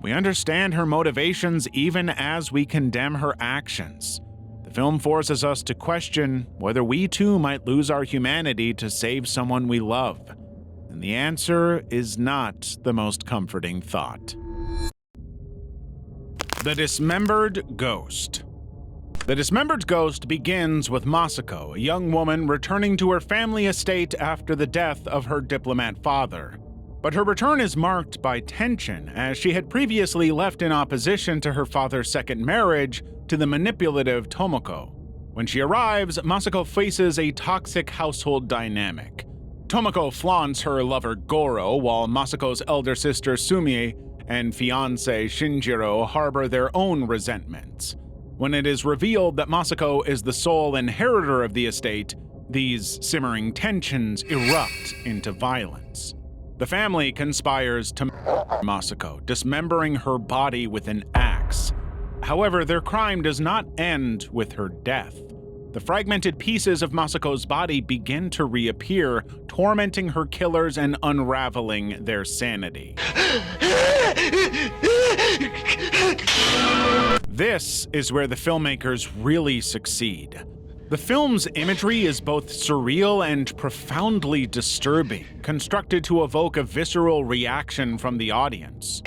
We understand her motivations even as we condemn her actions. The film forces us to question whether we too might lose our humanity to save someone we love. And the answer is not the most comforting thought. The Dismembered Ghost. The Dismembered Ghost begins with Masako, a young woman returning to her family estate after the death of her diplomat father. But her return is marked by tension, as she had previously left in opposition to her father's second marriage to the manipulative Tomoko. When she arrives, Masako faces a toxic household dynamic. Tomoko flaunts her lover Goro, while Masako's elder sister Sumie and fiancé Shinjiro harbor their own resentments. When it is revealed that Masako is the sole inheritor of the estate, these simmering tensions erupt into violence. The family conspires to murder Masako, dismembering her body with an axe. However, their crime does not end with her death. The fragmented pieces of Masako's body begin to reappear, tormenting her killers and unraveling their sanity. This is where the filmmakers really succeed. The film's imagery is both surreal and profoundly disturbing, constructed to evoke a visceral reaction from the audience.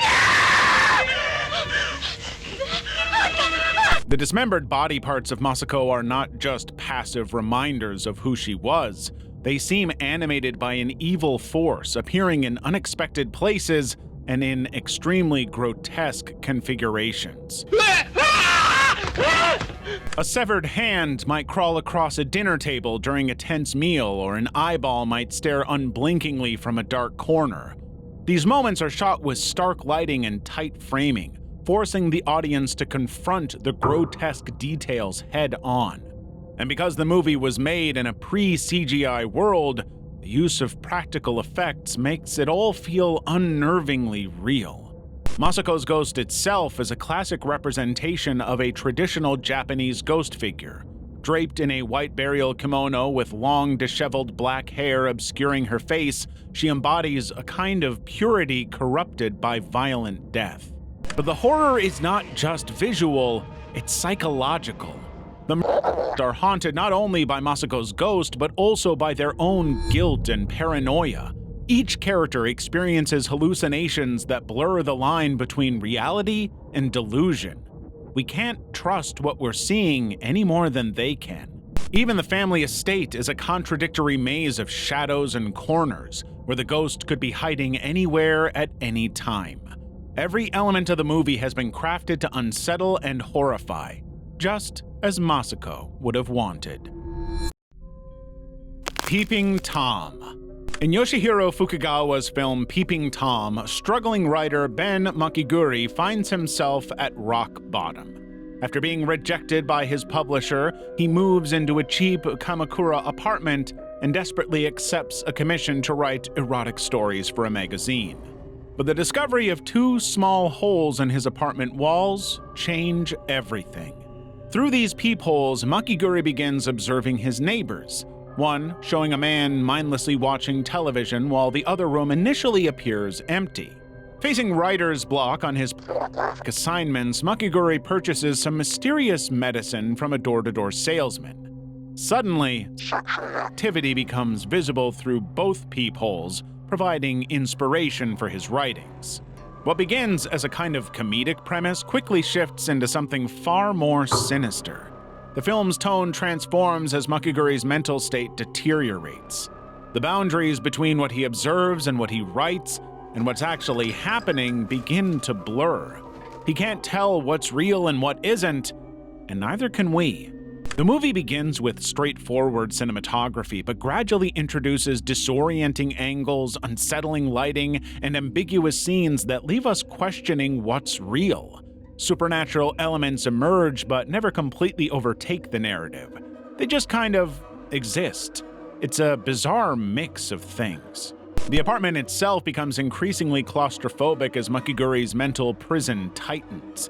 The dismembered body parts of Masako are not just passive reminders of who she was. They seem animated by an evil force, appearing in unexpected places and in extremely grotesque configurations. A severed hand might crawl across a dinner table during a tense meal, or an eyeball might stare unblinkingly from a dark corner. These moments are shot with stark lighting and tight framing, forcing the audience to confront the grotesque details head-on. And because the movie was made in a pre-CGI world, the use of practical effects makes it all feel unnervingly real. Masako's ghost itself is a classic representation of a traditional Japanese ghost figure. Draped in a white burial kimono with long, disheveled black hair obscuring her face, she embodies a kind of purity corrupted by violent death. But the horror is not just visual, it's psychological. The murderers are haunted not only by Masako's ghost, but also by their own guilt and paranoia. Each character experiences hallucinations that blur the line between reality and delusion. We can't trust what we're seeing any more than they can. Even the family estate is a contradictory maze of shadows and corners, where the ghost could be hiding anywhere at any time. Every element of the movie has been crafted to unsettle and horrify, just as Masako would have wanted. Peeping Tom. In Yoshihiro Fukugawa's film Peeping Tom, struggling writer Ben Makiguri finds himself at rock bottom. After being rejected by his publisher, he moves into a cheap Kamakura apartment and desperately accepts a commission to write erotic stories for a magazine. But the discovery of two small holes in his apartment walls change everything. Through these peepholes, Makiguri begins observing his neighbors, one showing a man mindlessly watching television while the other room initially appears empty. Facing writer's block on his assignments, Makiguri purchases some mysterious medicine from a door-to-door salesman. Suddenly, activity becomes visible through both peepholes, providing inspiration for his writings. What begins as a kind of comedic premise quickly shifts into something far more sinister. The film's tone transforms as Makiguri's mental state deteriorates. The boundaries between what he observes and what he writes, and what's actually happening, begin to blur. He can't tell what's real and what isn't, and neither can we. The movie begins with straightforward cinematography, but gradually introduces disorienting angles, unsettling lighting, and ambiguous scenes that leave us questioning what's real. Supernatural elements emerge, but never completely overtake the narrative. They just kind of exist. It's a bizarre mix of things. The apartment itself becomes increasingly claustrophobic as Makiguri's mental prison tightens.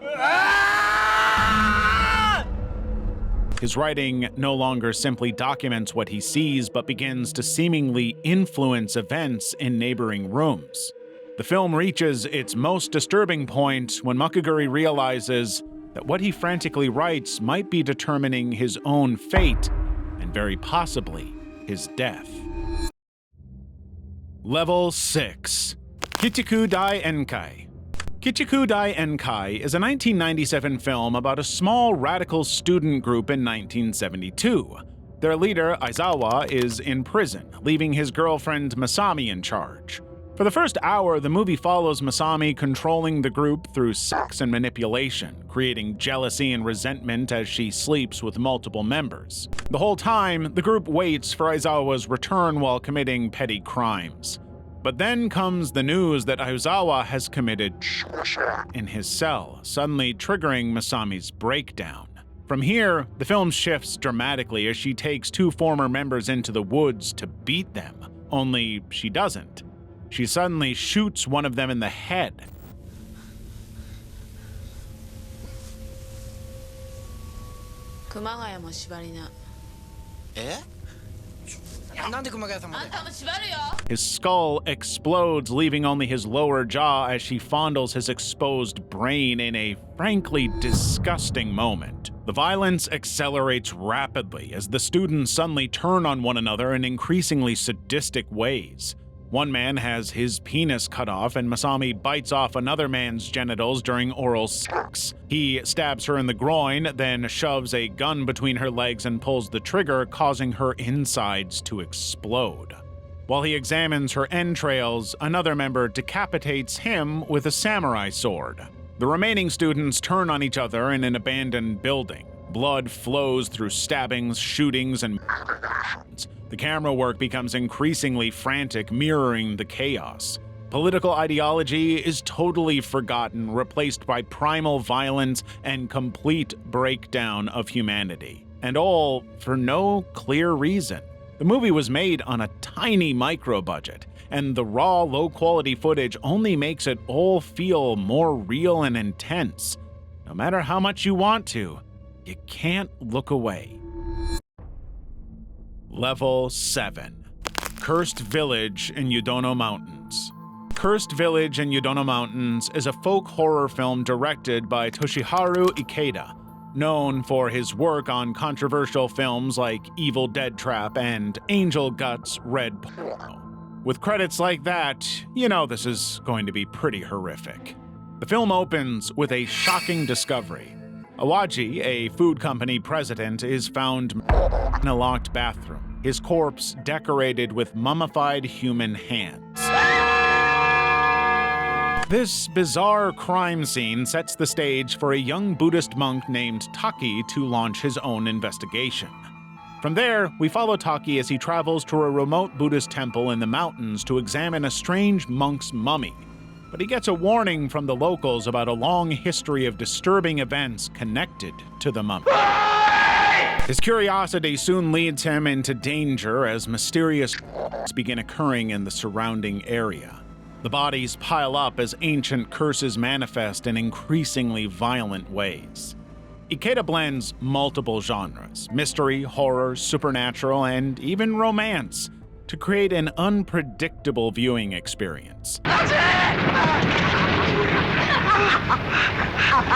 His writing no longer simply documents what he sees, but begins to seemingly influence events in neighboring rooms. The film reaches its most disturbing point when Makiguri realizes that what he frantically writes might be determining his own fate, and very possibly his death. Level 6. Kichiku Dai Enkai. Kichiku Dai Enkai is a 1997 film about a small radical student group in 1972. Their leader, Aizawa, is in prison, leaving his girlfriend Masami in charge. For the first hour, the movie follows Masami controlling the group through sex and manipulation, creating jealousy and resentment as she sleeps with multiple members. The whole time, the group waits for Aizawa's return while committing petty crimes. But then comes the news that Aizawa has committed in his cell, suddenly triggering Masami's breakdown. From here, the film shifts dramatically as she takes two former members into the woods to beat them, only she doesn't. She suddenly shoots one of them in the head. His skull explodes, leaving only his lower jaw as she fondles his exposed brain in a frankly disgusting moment. The violence accelerates rapidly as the students suddenly turn on one another in increasingly sadistic ways. One man has his penis cut off, and Masami bites off another man's genitals during oral sex. He stabs her in the groin, then shoves a gun between her legs and pulls the trigger, causing her insides to explode. While he examines her entrails, another member decapitates him with a samurai sword. The remaining students turn on each other in an abandoned building. Blood flows through stabbings, shootings, and murders. The camera work becomes increasingly frantic, mirroring the chaos. Political ideology is totally forgotten, replaced by primal violence and complete breakdown of humanity. And all for no clear reason. The movie was made on a tiny micro-budget, and the raw, low-quality footage only makes it all feel more real and intense. No matter how much you want to, you can't look away. Level 7. Cursed Village in Yudono Mountains. Cursed Village in Yudono Mountains is a folk horror film directed by Toshiharu Ikeda, known for his work on controversial films like Evil Dead Trap and Angel Guts Red Porno. With credits like that, you know this is going to be pretty horrific. The film opens with a shocking discovery. Awaji, a food company president, is found in a locked bathroom, his corpse decorated with mummified human hands. This bizarre crime scene sets the stage for a young Buddhist monk named Taki to launch his own investigation. From there, we follow Taki as he travels to a remote Buddhist temple in the mountains to examine a strange monk's mummy. But he gets a warning from the locals about a long history of disturbing events connected to the mummy. His curiosity soon leads him into danger as mysterious begin occurring in the surrounding area. The bodies pile up as ancient curses manifest in increasingly violent ways. Ikeda blends multiple genres, mystery, horror, supernatural, and even romance, to create an unpredictable viewing experience.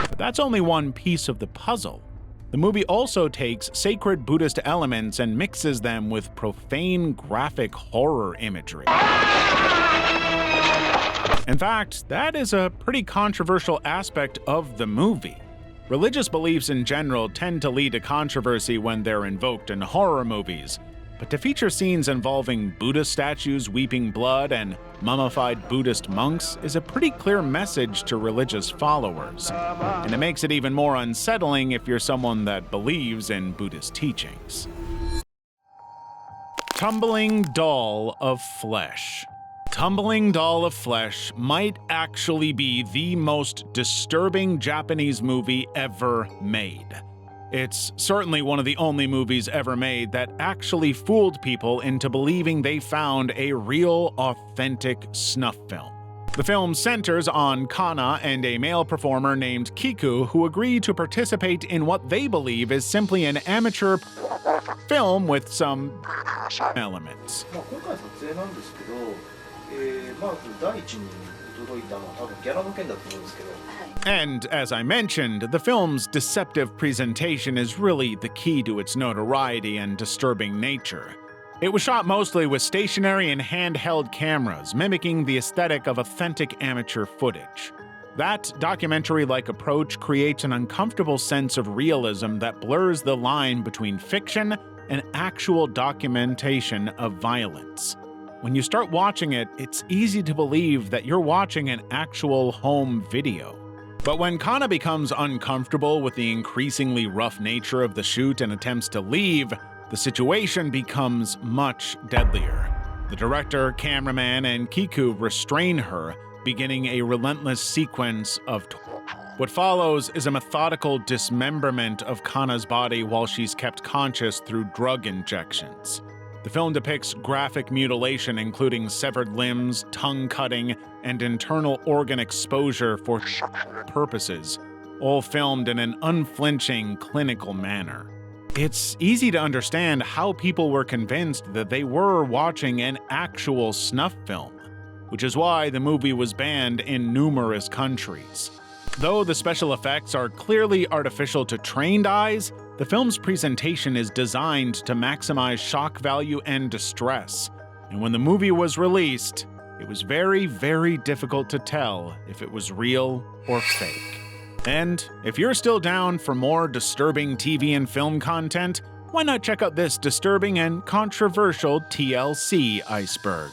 But that's only one piece of the puzzle. The movie also takes sacred Buddhist elements and mixes them with profane graphic horror imagery. In fact, that is a pretty controversial aspect of the movie. Religious beliefs in general tend to lead to controversy when they're invoked in horror movies, but to feature scenes involving Buddha statues weeping blood and mummified Buddhist monks is a pretty clear message to religious followers. And it makes it even more unsettling if you're someone that believes in Buddhist teachings. Tumbling Doll of Flesh. Tumbling Doll of Flesh might actually be the most disturbing Japanese movie ever made. It's certainly one of the only movies ever made that actually fooled people into believing they found a real, authentic snuff film. The film centers on Kana and a male performer named Kiku who agree to participate in what they believe is simply an amateur film with some elements. 今回撮影なんですけど、まず第一に届いたのは多分ギャラの件だと思うんですけど。 And as I mentioned, the film's deceptive presentation is really the key to its notoriety and disturbing nature. It was shot mostly with stationary and handheld cameras, mimicking the aesthetic of authentic amateur footage. That documentary-like approach creates an uncomfortable sense of realism that blurs the line between fiction and actual documentation of violence. When you start watching it, it's easy to believe that you're watching an actual home video. But when Kana becomes uncomfortable with the increasingly rough nature of the shoot and attempts to leave, the situation becomes much deadlier. The director, cameraman, and Kiku restrain her, beginning a relentless sequence of what follows is a methodical dismemberment of Kana's body while she's kept conscious through drug injections. The film depicts graphic mutilation, including severed limbs, tongue cutting, and internal organ exposure for purposes, all filmed in an unflinching, clinical manner. It's easy to understand how people were convinced that they were watching an actual snuff film, which is why the movie was banned in numerous countries. Though the special effects are clearly artificial to trained eyes, the film's presentation is designed to maximize shock value and distress. And when the movie was released, it was very, very difficult to tell if it was real or fake. And if you're still down for more disturbing TV and film content, why not check out this disturbing and controversial TLC Iceberg?